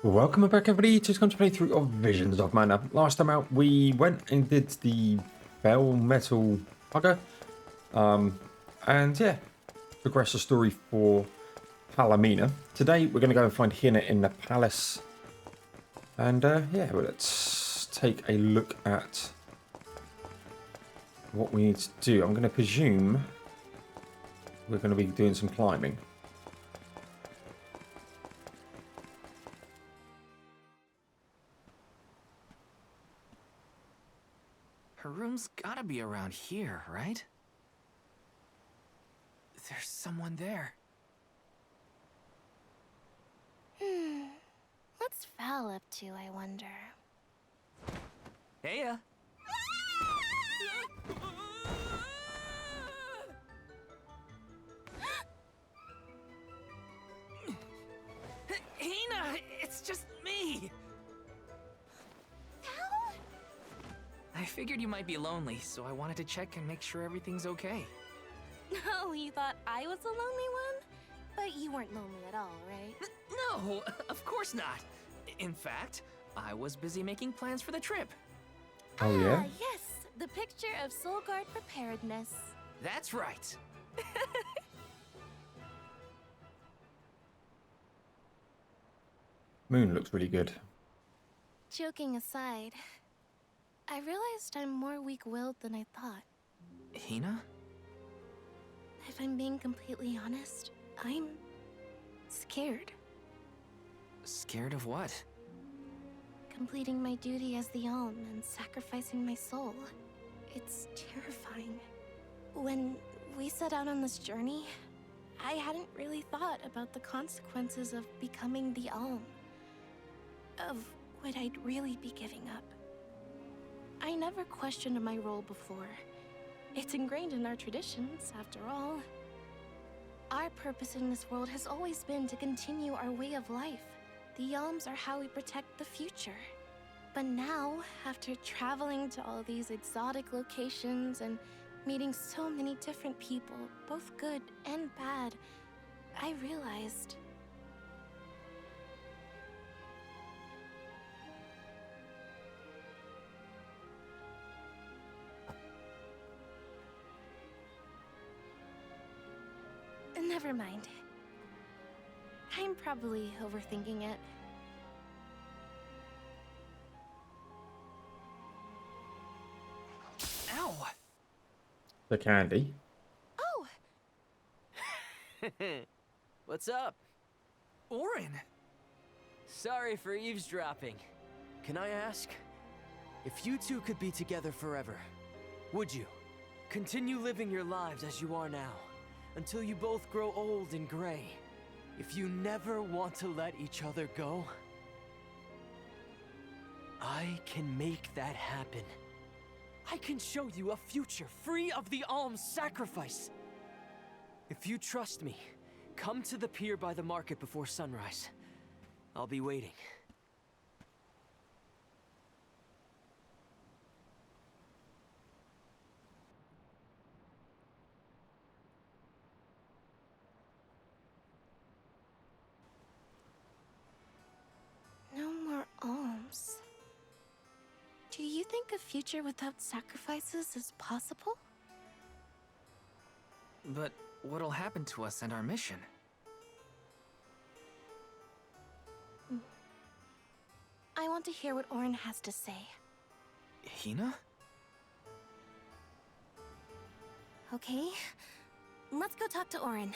Welcome back, everybody, to come to play through of Visions of Mana. Last time out, we went and did the Bell Metal Hugger, and yeah, progressed the story for Palamina. Today, we're going to go and find Hinna in the palace, and yeah, well, let's take a look at what we need to do. I'm going to presume we're going to be doing some climbing. Her room's gotta be around here, right? There's someone there. What's Val up to, I wonder? Heya! Hinna! It's just me! Val? I figured you might be lonely, so I wanted to check and make sure everything's okay. No, you thought I was the lonely one? But you weren't lonely at all, right? No, of course not. In fact, I was busy making plans for the trip. Oh, yeah? Yes, the picture of Soul Guard preparedness. That's right. Moon looks really good. Joking aside, I realized I'm more weak-willed than I thought. Hinna? If I'm being completely honest, I'm scared. Scared of what? Completing my duty as the Alm and sacrificing my soul. It's terrifying. When we set out on this journey, I hadn't really thought about the consequences of becoming the Alm. Of what I'd really be giving up. I never questioned my role before. It's ingrained in our traditions, after all. Our purpose in this world has always been to continue our way of life. The Alms are how we protect the future. But now, after traveling to all these exotic locations and meeting so many different people, both good and bad, I realized... Never mind. I'm probably overthinking it. Ow! The candy. Oh! What's up? Orin! Sorry for eavesdropping. Can I ask? If you two could be together forever, would you? Continue living your lives as you are now, until you both grow old and gray. If you never want to let each other go, I can make that happen. I can show you a future free of the Alm's sacrifice. If you trust me, come to the pier by the market before sunrise. I'll be waiting. No more alms. Do you think a future without sacrifices is possible? But what'll happen to us and our mission? I want to hear what Orin has to say. Hinna? Okay? Let's go talk to Orin.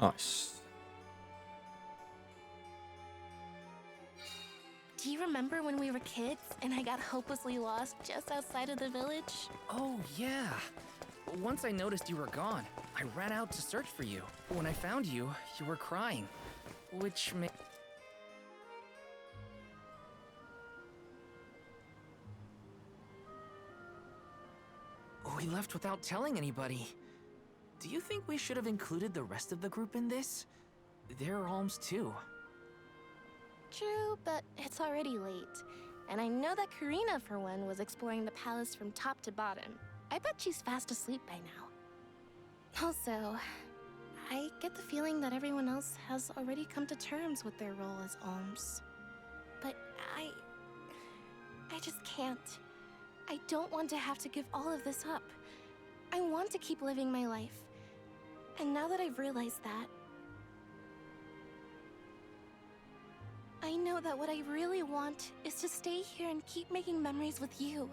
Nice. Do you remember when we were kids and I got hopelessly lost just outside of the village? Oh, yeah. Once I noticed you were gone, I ran out to search for you. When I found you, you were crying, which made... We left without telling anybody. Do you think we should have included the rest of the group in this? They're alms too. True, but it's already late. And I know that Karina, for one, was exploring the palace from top to bottom. I bet she's fast asleep by now. Also, I get the feeling that everyone else has already come to terms with their role as alms. But I just can't. I don't want to have to give all of this up. I want to keep living my life. And now that I've realized that, I know that what I really want is to stay here and keep making memories with you,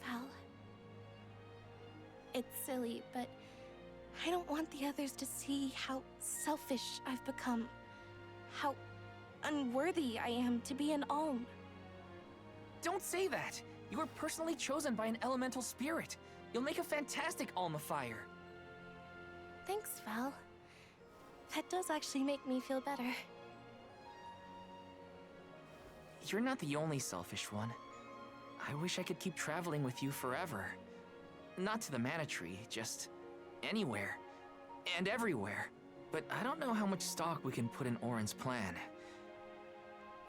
Val. It's silly, but I don't want the others to see how selfish I've become. How unworthy I am to be an Alm. Don't say that! You were personally chosen by an elemental spirit. You'll make a fantastic Alm of Fire. Thanks, Val. That does actually make me feel better. You're not the only selfish one. I wish I could keep traveling with you forever. Not to the Mana Tree, just anywhere. And everywhere. But I don't know how much stock we can put in Orin's plan.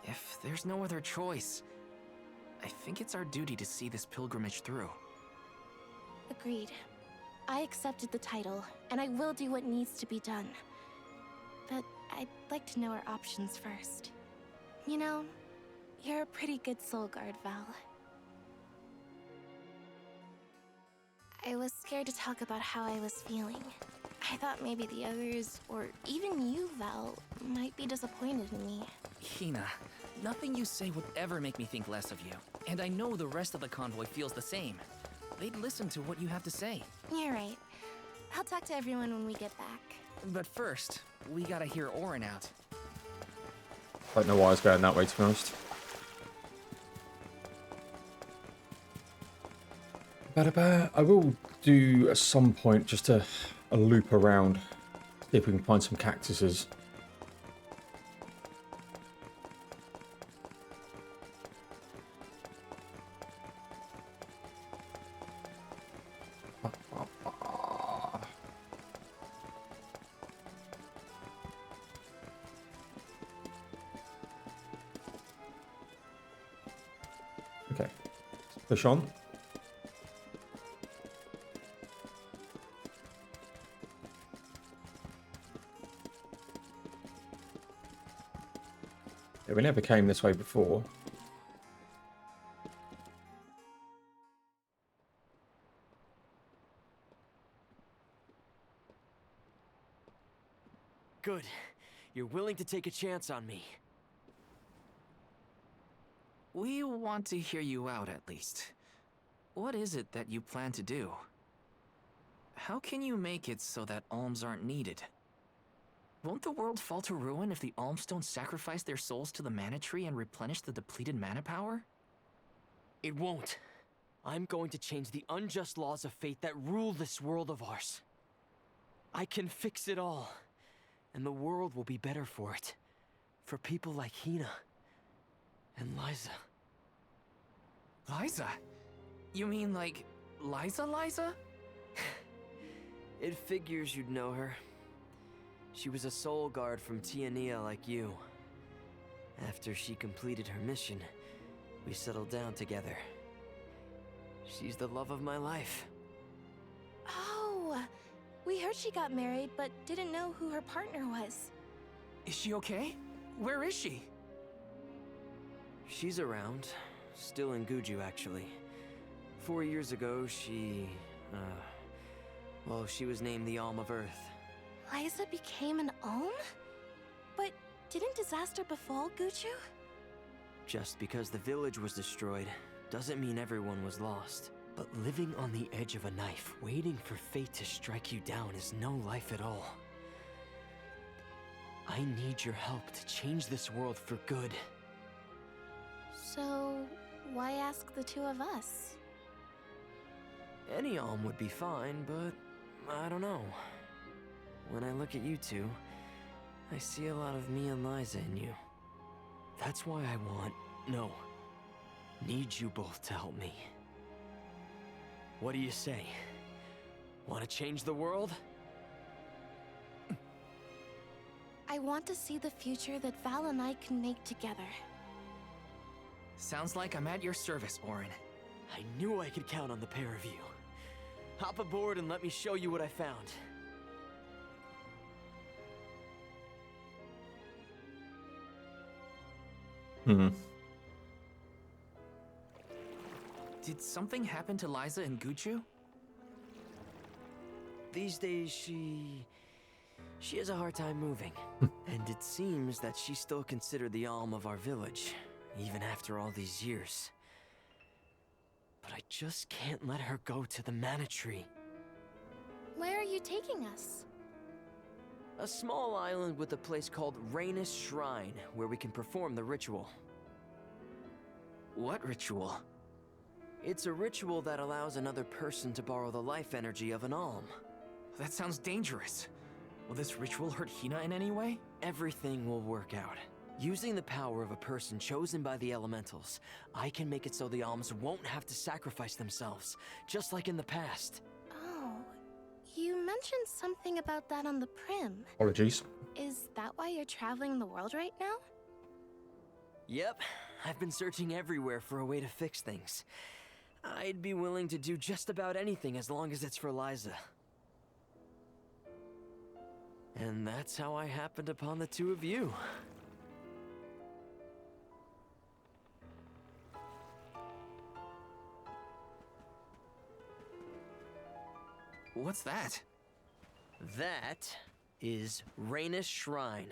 If there's no other choice, I think it's our duty to see this pilgrimage through. Agreed. I accepted the title, and I will do what needs to be done. But I'd like to know our options first. You know, you're a pretty good soul guard, Val. I was scared to talk about how I was feeling. I thought maybe the others, or even you, Val, might be disappointed in me. Hinna, nothing you say would ever make me think less of you. And I know the rest of the convoy feels the same. They'd listen to what you have to say. You're right. I'll talk to everyone when we get back. But first, we gotta hear Orin out. Don't know why I was going that way, to be honest. But I will do at some point just a loop around, see if we can find some cactuses. Okay, push on. Yeah, we never came this way before. Good. You're willing to take a chance on me. We want to hear you out, at least. What is it that you plan to do? How can you make it so that alms aren't needed? Won't the world fall to ruin if the alms don't sacrifice their souls to the Mana Tree and replenish the depleted mana power? It won't. I'm going to change the unjust laws of fate that rule this world of ours. I can fix it all, and the world will be better for it. For people like Hinna and Liza. Liza? You mean like Liza? It figures you'd know her. She was a soul guard from Tiania like you. After she completed her mission, we settled down together. She's the love of my life. Oh, we heard she got married, but didn't know who her partner was. Is she okay? Where is she? She's around. Still in Guju, actually. 4 years ago, she was named the Alm of Earth. Liza became an Alm? But didn't disaster befall Guju? Just because the village was destroyed doesn't mean everyone was lost. But living on the edge of a knife, waiting for fate to strike you down is no life at all. I need your help to change this world for good. So, why ask the two of us? Any Alm would be fine, but I don't know. When I look at you two, I see a lot of me and Liza in you. That's why I need you both to help me. What do you say? Want to change the world? I I want to see the future that Val and I can make together. Sounds like I'm at your service, Orin. I knew I could count on the pair of you. Hop aboard and let me show you what I found. Did something happen to Liza and Guchu? These days, she has a hard time moving. And it seems that she's still considered the Alm of our village, even after all these years. But I just can't let her go to the Mana Tree. Where are you taking us? A small island with a place called Reignus Shrine, where we can perform the ritual. What ritual? It's a ritual that allows another person to borrow the life energy of an Alm. That sounds dangerous. Will this ritual hurt Hinna in any way? Everything will work out. Using the power of a person chosen by the elementals, I can make it so the Alms won't have to sacrifice themselves, just like in the past. Oh, you mentioned something about that on the Prim. Apologies. Is that why you're traveling the world right now? Yep, I've been searching everywhere for a way to fix things. I'd be willing to do just about anything as long as it's for Liza. And that's how I happened upon the two of you. What's that? That is Reignus Shrine.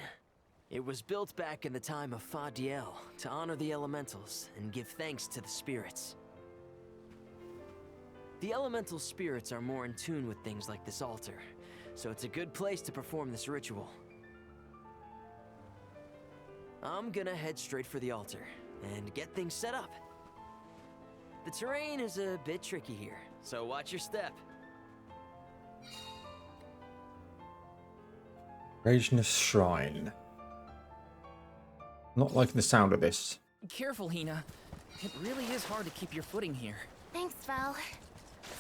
It was built back in the time of Fadiel to honor the elementals and give thanks to the spirits. The elemental spirits are more in tune with things like this altar, so it's a good place to perform this ritual. I'm gonna head straight for the altar and get things set up. The terrain is a bit tricky here, so watch your step. Reignus Shrine. Not liking the sound of this. Careful, Hinna. It really is hard to keep your footing here. Thanks, Val.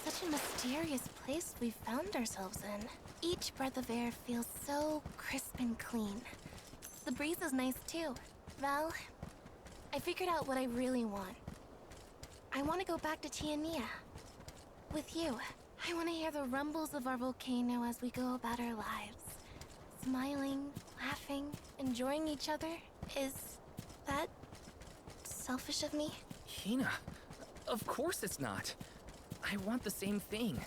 Such a mysterious place we've found ourselves in. Each breath of air feels so crisp and clean. The breeze is nice too. Val, I figured out what I really want. I want to go back to Tiania. With you. I want to hear the rumbles of our volcano as we go about our lives. Smiling, laughing, enjoying each other. Is that selfish of me? Hinna, of course it's not. I want the same thing.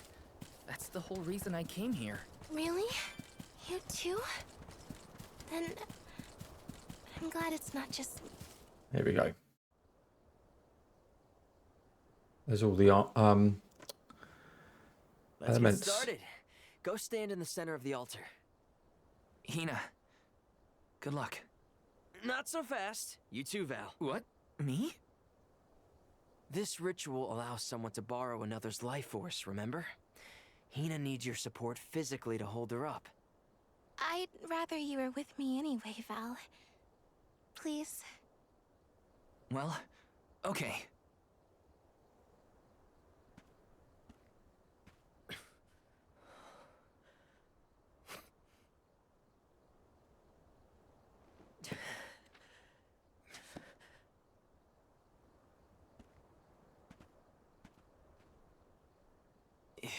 That's the whole reason I came here. Really? You too? Then I'm glad it's not just... Here we go. There's all the Let's elements. get started. Go stand in the center of the altar. Hinna, good luck. Not so fast. You too, Val. What? Me? This ritual allows someone to borrow another's life force, remember? Hinna needs your support physically to hold her up. I'd rather you were with me anyway, Val. Please. Well, okay.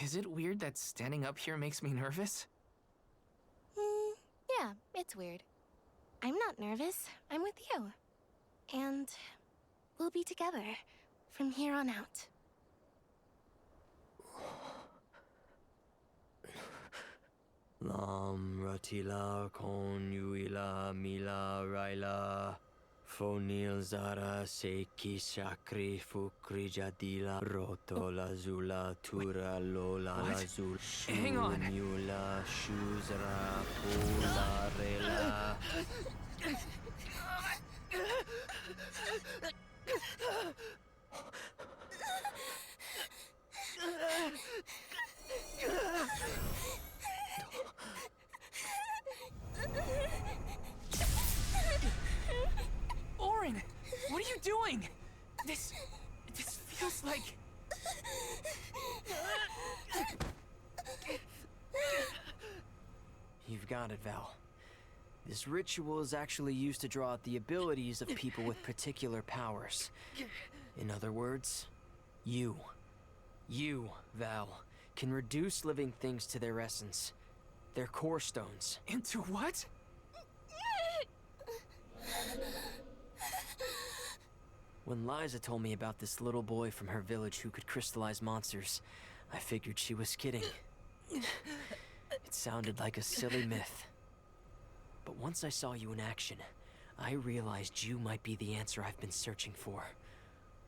Is it weird that standing up here makes me nervous? Yeah, it's weird. I'm not nervous. I'm with you. And we'll be together from here on out. Lam ratila konuila mila raila fonil zara seki shakri fukri jadila roto la zula tura lola la zul Hang on. mula shuzra pula rela. Orin, what are you doing? This feels like... You've got it, Val. This ritual is actually used to draw out the abilities of people with particular powers. In other words, you, Val, can reduce living things to their essence, their core stones. Into what? When Liza told me about this little boy from her village who could crystallize monsters, I figured she was kidding. It sounded like a silly myth. But once I saw you in action, I realized you might be the answer I've been searching for.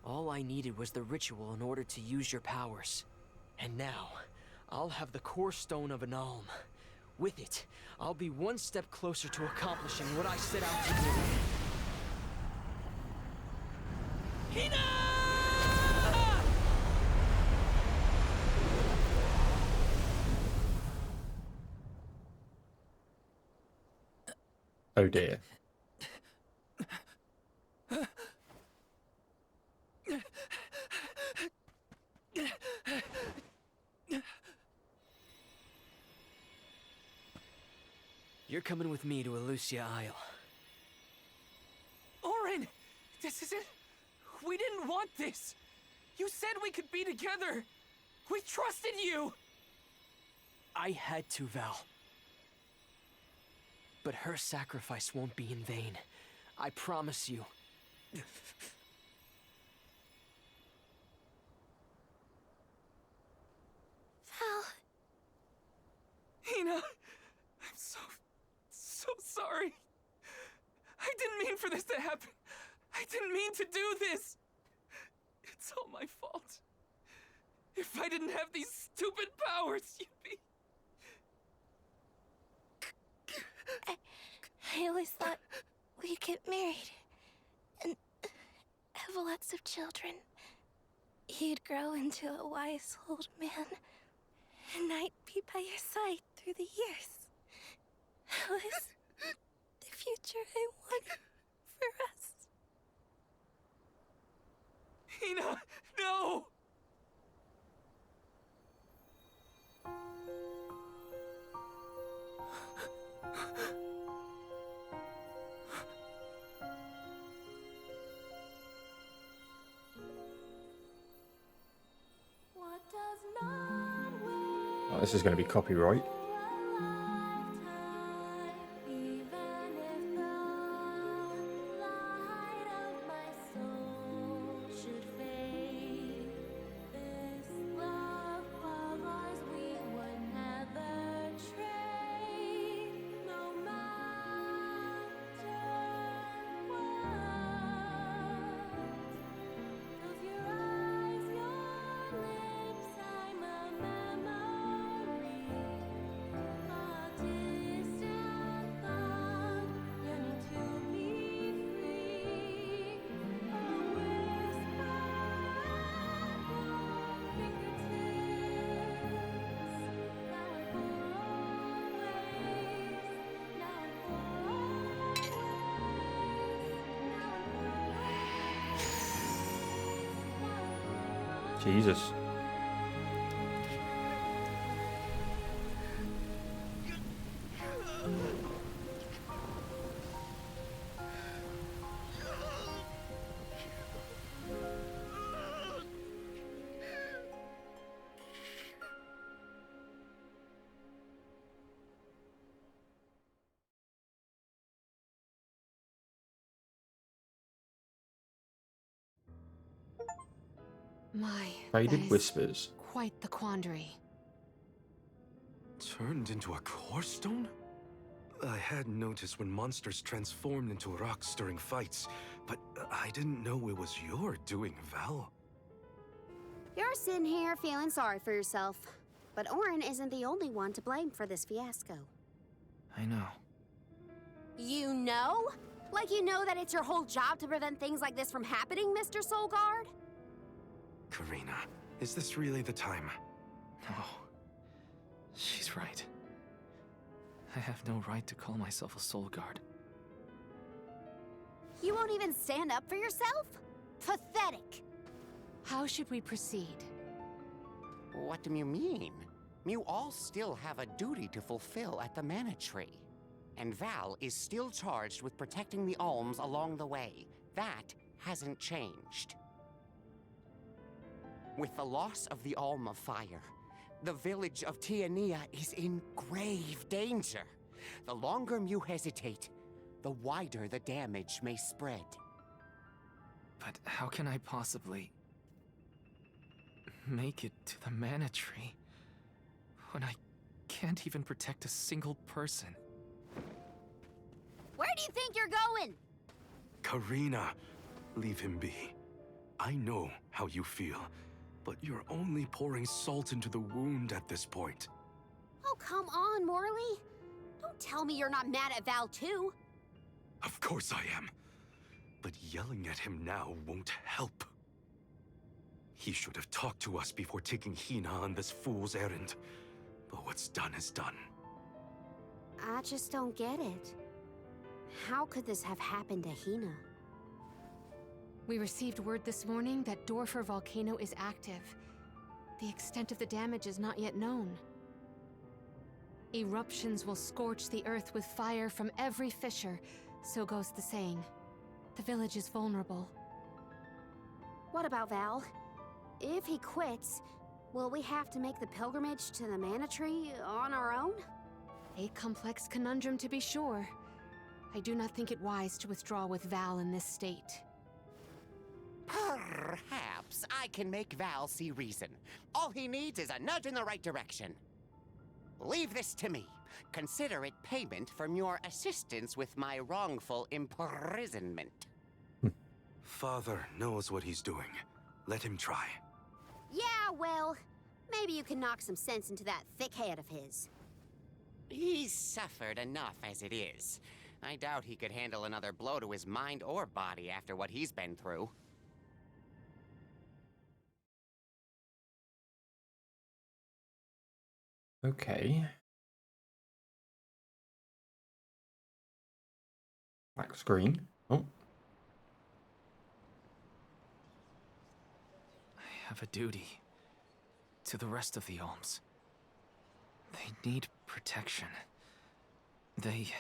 All I needed was the ritual in order to use your powers. And now, I'll have the core stone of an Alm. With it, I'll be one step closer to accomplishing what I set out to do. Hinna! Oh dear. You're coming with me to Elusia Isle. Orin! This isn't... We didn't want this! You said we could be together! We trusted you! I had to, Val. But her sacrifice won't be in vain. I promise you. Val. Hinna, I'm so sorry. I didn't mean for this to happen. I didn't mean to do this. It's all my fault. If I didn't have these stupid powers, you'd be... I always thought we'd get married and have lots of children. You'd grow into a wise old man, and I'd be by your side through the years. That was the future I wanted for us. Hinna, no! Oh, this is going to be copyright. Jesus. My, Faded that is whispers. quite the quandary. Turned into a core stone? I had noticed when monsters transformed into rocks during fights, but I didn't know it was your doing, Val. You're sitting here feeling sorry for yourself. But Orin isn't the only one to blame for this fiasco. I know. You know? Like you know that it's your whole job to prevent things like this from happening, Mr. Soulguard? Karina, is this really the time? No. She's right. I have no right to call myself a soul guard. You won't even stand up for yourself? Pathetic. How should we proceed? What do you mean? You all still have a duty to fulfill at the Mana Tree. and Val is still charged with protecting the Alms along the way. That hasn't changed. With the loss of the Alm of Fire, the village of Tiania is in grave danger. The longer you hesitate, the wider the damage may spread. But how can I possibly make it to the mana tree when I can't even protect a single person? Where do you think you're going? Karina, leave him be. I know how you feel, but you're only pouring salt into the wound at this point. Oh, come on, Morley. Don't tell me you're not mad at Val, too. Of course I am. But yelling at him now won't help. He should have talked to us before taking Hinna on this fool's errand. But what's done is done. I just don't get it. How could this have happened to Hinna? We received word this morning that Dorfer volcano is active. The extent of the damage is not yet known. Eruptions will scorch the earth with fire from every fissure, so goes the saying. The village is vulnerable. What about Val? If he quits, will we have to make the pilgrimage to the Mana Tree on our own? A complex conundrum to be sure. I do not think it wise to withdraw with Val in this state. Perhaps I can make Val see reason. All he needs is a nudge in the right direction. Leave this to me. Consider it payment from your assistance with my wrongful imprisonment. Father knows what he's doing. Let him try. Yeah, well, maybe you can knock some sense into that thick head of his. He's suffered enough as it is. I doubt he could handle another blow to his mind or body after what he's been through. Okay. Black screen. Oh. I have a duty to the rest of the Alms. They need protection. They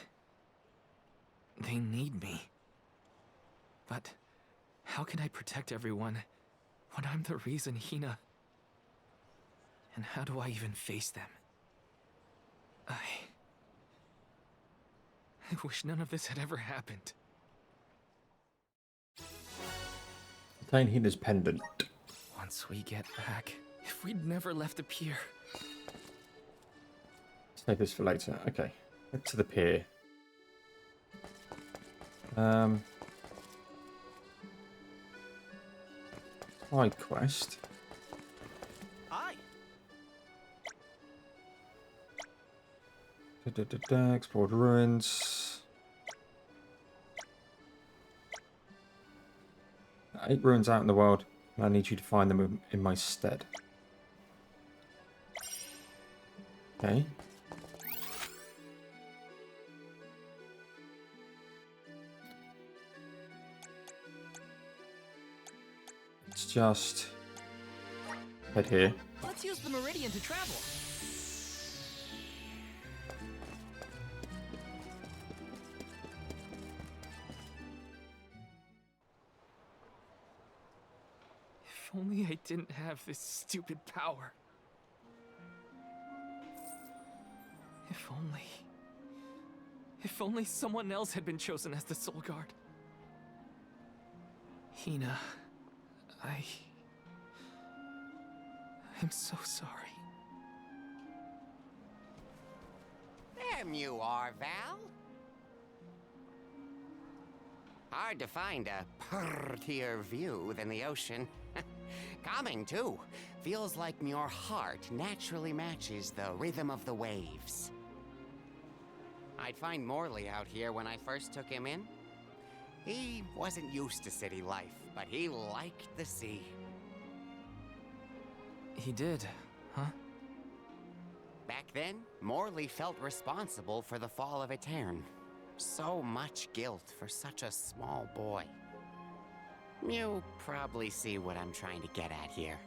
need me. But how can I protect everyone when I'm the reason Hinna... And how do I even face them? I wish none of this had ever happened. Obtain Hinna's pendant. Once we get back, if we'd never left the pier. Save this for later. Okay. Head to the pier. Side quest. Hi. Explored ruins. 8 ruins out in the world. And I need you to find them in my stead. Okay. Let's just head here. Let's use the Meridian to travel. If only I didn't have this stupid power. If only someone else had been chosen as the Soul Guard. Hinna, I'm so sorry. There you are, Val. Hard to find a prettier view than the ocean. Calming, too. Feels like your heart naturally matches the rhythm of the waves. I'd find Morley out here when I first took him in. He wasn't used to city life, but he liked the sea. He did, huh? Back then, Morley felt responsible for the fall of Etern. So much guilt for such a small boy. You probably see what I'm trying to get at here.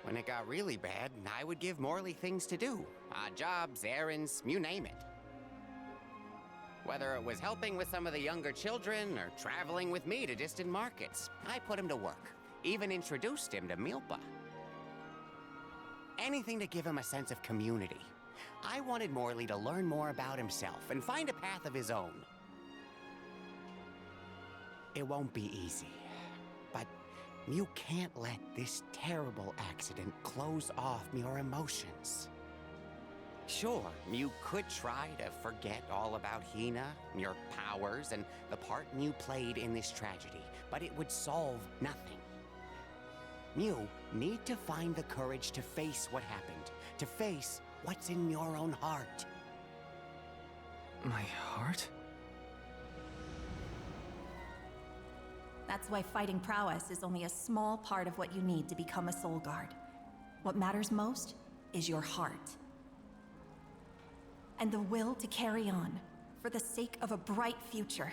When it got really bad, I would give Morley things to do. Odd jobs, errands, you name it. Whether it was helping with some of the younger children or traveling with me to distant markets, I put him to work. Even introduced him to Milpa. Anything to give him a sense of community. I wanted Morley to learn more about himself and find a path of his own. It won't be easy, but you can't let this terrible accident close off your emotions. Sure, you could try to forget all about Hinna, your powers, and the part you played in this tragedy, but it would solve nothing. You need to find the courage to face what happened, to face what's in your own heart. My heart? That's why fighting prowess is only a small part of what you need to become a soul guard. What matters most is your heart. And the will to carry on, for the sake of a bright future.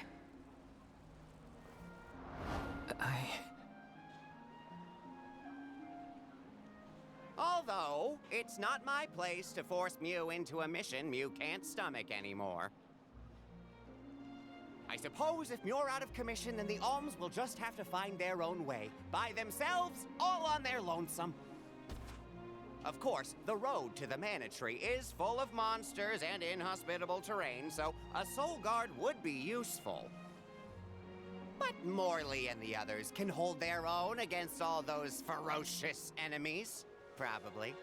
Although, it's not my place to force Mew into a mission Mew can't stomach anymore. I suppose if Muir out of commission, then the Alms will just have to find their own way. By themselves, all on their lonesome. Of course, the road to the Mana Tree is full of monsters and inhospitable terrain, so a soul guard would be useful. But Morley and the others can hold their own against all those ferocious enemies. Probably.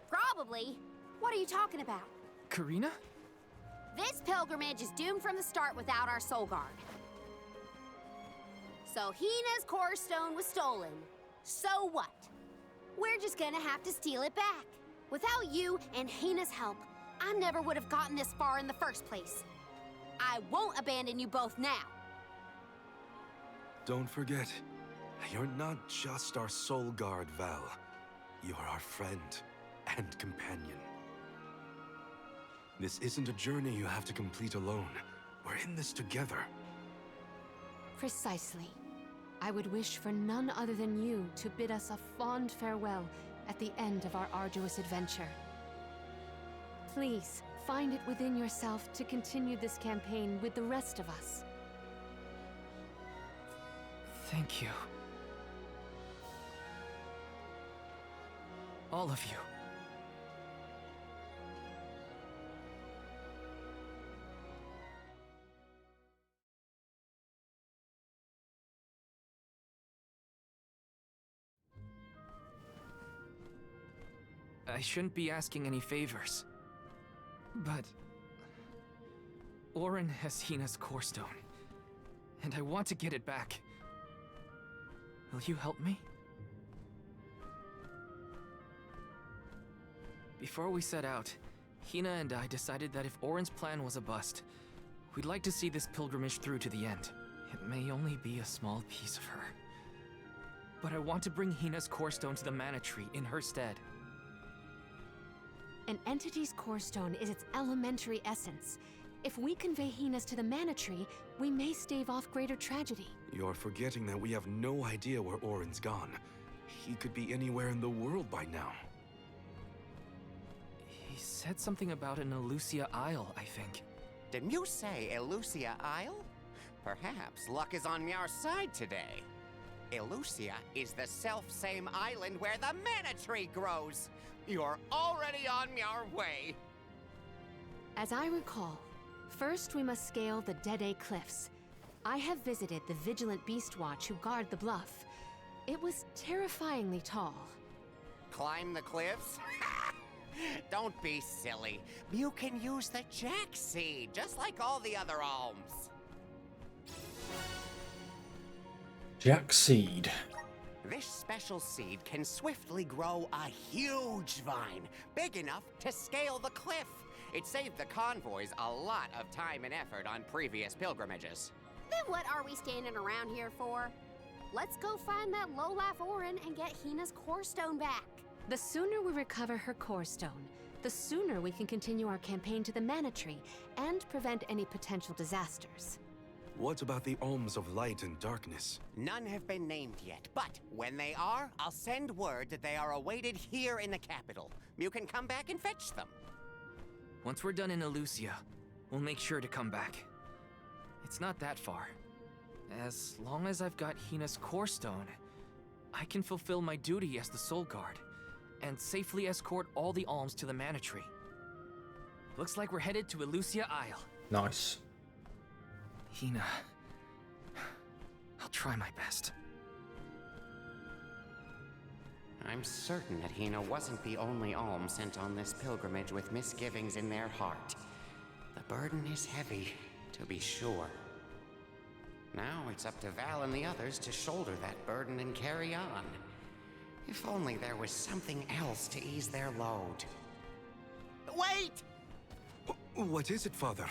Probably? What are you talking about? Karina? This pilgrimage is doomed from the start without our soul guard. So Hinna's core stone was stolen. So what? We're just gonna have to steal it back. Without you and Hinna's help, I never would have gotten this far in the first place. I won't abandon you both now. Don't forget, you're not just our soul guard, Val. You're our friend and companion. This isn't a journey you have to complete alone. We're in this together. Precisely. I would wish for none other than you to bid us a fond farewell at the end of our arduous adventure. Please, find it within yourself to continue this campaign with the rest of us. Thank you. All of you. I shouldn't be asking any favors, but Orin has Hinna's core stone, and I want to get it back. Will you help me? Before we set out, Hinna and I decided that if Orin's plan was a bust, we'd like to see this pilgrimage through to the end. It may only be a small piece of her, but I want to bring Hinna's core stone to the Mana Tree in her stead. An entity's core stone is its elementary essence. If we convey Hinna's to the Mana Tree, we may stave off greater tragedy. You're forgetting that we have no idea where Orin's gone. He could be anywhere in the world by now. He said something about an Elusia Isle, I think. Did you say Elusia Isle? Perhaps luck is on your side today. Elusia is the self-same island where the Mana Tree grows. You're already on your way. As I recall, first we must scale the Dead Cliffs. I have visited the Vigilant Beast Watch who guard the bluff. It was terrifyingly tall. Climb the cliffs? Don't be silly. You can use the Jack Seed, just like all the other alms. Jack Seed. This special seed can swiftly grow a huge vine, big enough to scale the cliff. It saved the convoys a lot of time and effort on previous pilgrimages. Then what are we standing around here for? Let's go find that low-life Orin and get Hinna's core stone back. The sooner we recover her core stone, the sooner we can continue our campaign to the Mana Tree and prevent any potential disasters. What about the Alms of Light and Darkness? None have been named yet, but when they are, I'll send word that they are awaited here in the capital. You can come back and fetch them. Once we're done in Elusia, we'll make sure to come back. It's not that far. As long as I've got Hinna's core stone, I can fulfill my duty as the Soul Guard and safely escort all the alms to the Mana Tree. Looks like we're headed to Elusia Isle. Nice. Hinna, I'll try my best. I'm certain that Hinna wasn't the only alm sent on this pilgrimage with misgivings in their heart. The burden is heavy, to be sure. Now it's up to Val and the others to shoulder that burden and carry on. If only there was something else to ease their load. Wait! What is it, Father?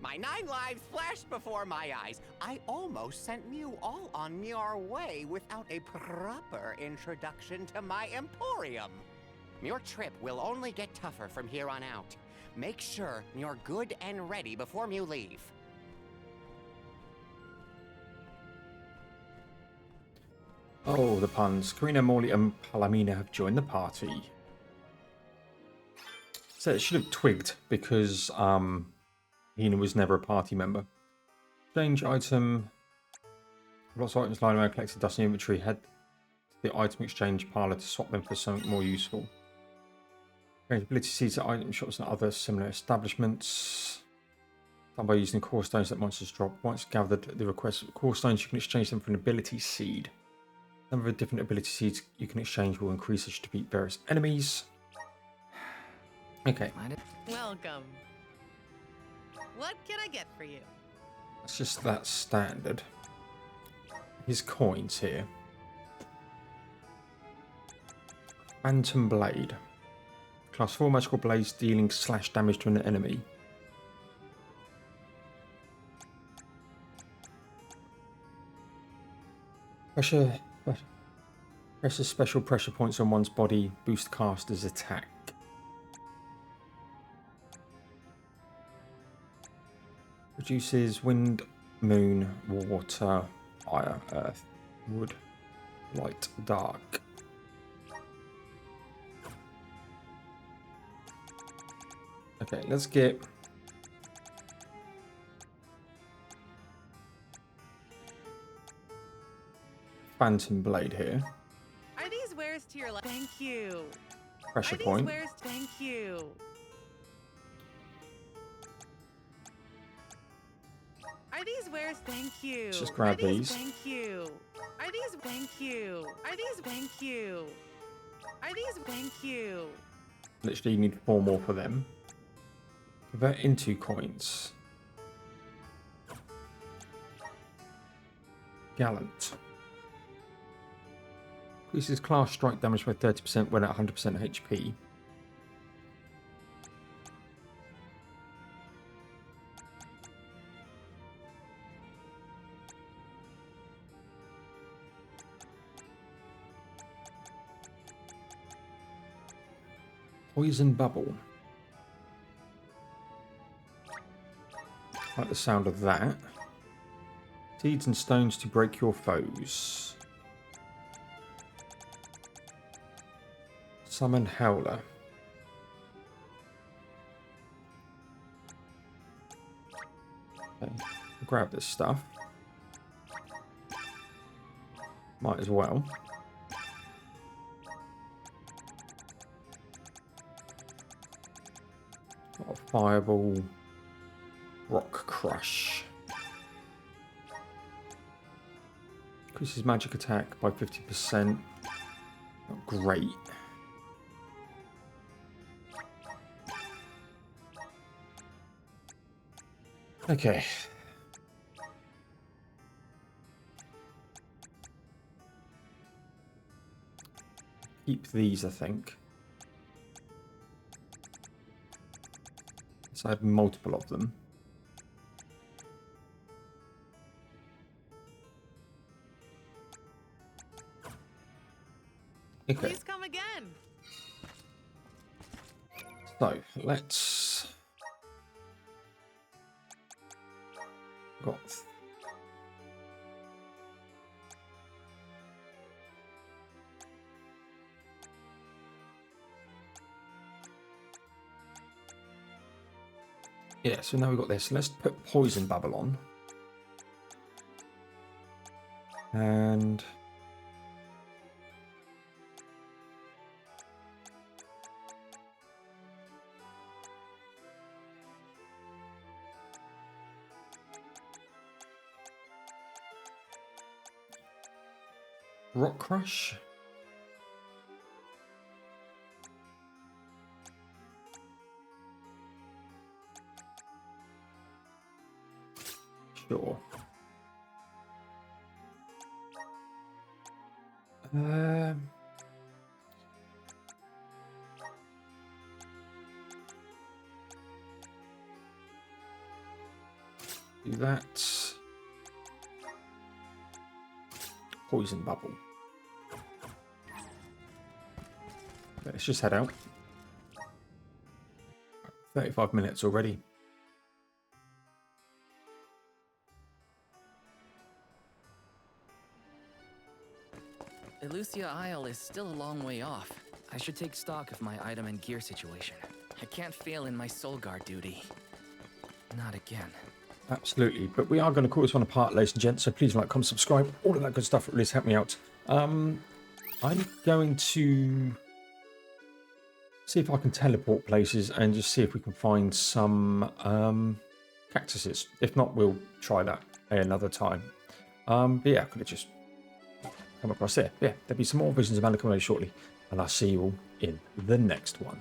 My 9 lives flashed before my eyes. I almost sent you all on your way without a proper introduction to my emporium. Your trip will only get tougher from here on out. Make sure you're good and ready before you leave. Oh, the puns. Karina, Morley, and Palamina have joined the party. So it should have twigged because Hinna was never a party member. Exchange item. Lots of items lying around collected dust in the inventory. Head to the item exchange parlor to swap them for something more useful. Change ability seeds at item shops and other similar establishments. Done by using core stones that monsters drop. Once gathered the request core stones, you can exchange them for an ability seed. The number of different ability seeds you can exchange will increase as you defeat various enemies. Okay. Welcome. What can I get for you? That's just that standard. His coins here. Phantom Blade. Class 4 magical blades dealing slash damage to an enemy. Presses special pressure points on one's body, boost caster's attack. Reduces wind, moon, water, fire, earth, wood, light, dark. Okay, let's get Phantom Blade here. Are these wares to your life? Thank you. Pressure Are these point. wares? Thank you. Are these wares? Thank you. Let's just grab these. Thank you. Are these? Thank you. Are these? Thank you. Are these? Thank you. Literally, you need 4 more for them. Convert into coins. Gallant. Increases class strike damage by 30% when at 100% HP. Poison Bubble. Like the sound of that. Seeds and stones to break your foes. Summon Howler. Okay, grab this stuff. Might as well. Got a Fireball. Rock Crush. Increases magic attack by 50%. Not great. Okay. Keep these, I think. So I have multiple of them. Okay. Please come again. So let's got Yeah, so now we've got this. Let's put poison bubble on. And rock crush. Sure. Do that. Poison bubble. Let's just head out. 35 minutes already. Elusia Isle is still a long way off. I should take stock of my item and gear situation. I can't fail in my soul guard duty. Not again. Absolutely, but we are going to call this one apart, ladies and gents, so please like, comment, subscribe, all of that good stuff. It really help me out. I'm going to see if I can teleport places and just see if we can find some cactuses. If not, we'll try that another time. But yeah, I could have just come across there. Yeah, there'll be some more Visions of Mana coming shortly, and I'll see you all in the next one.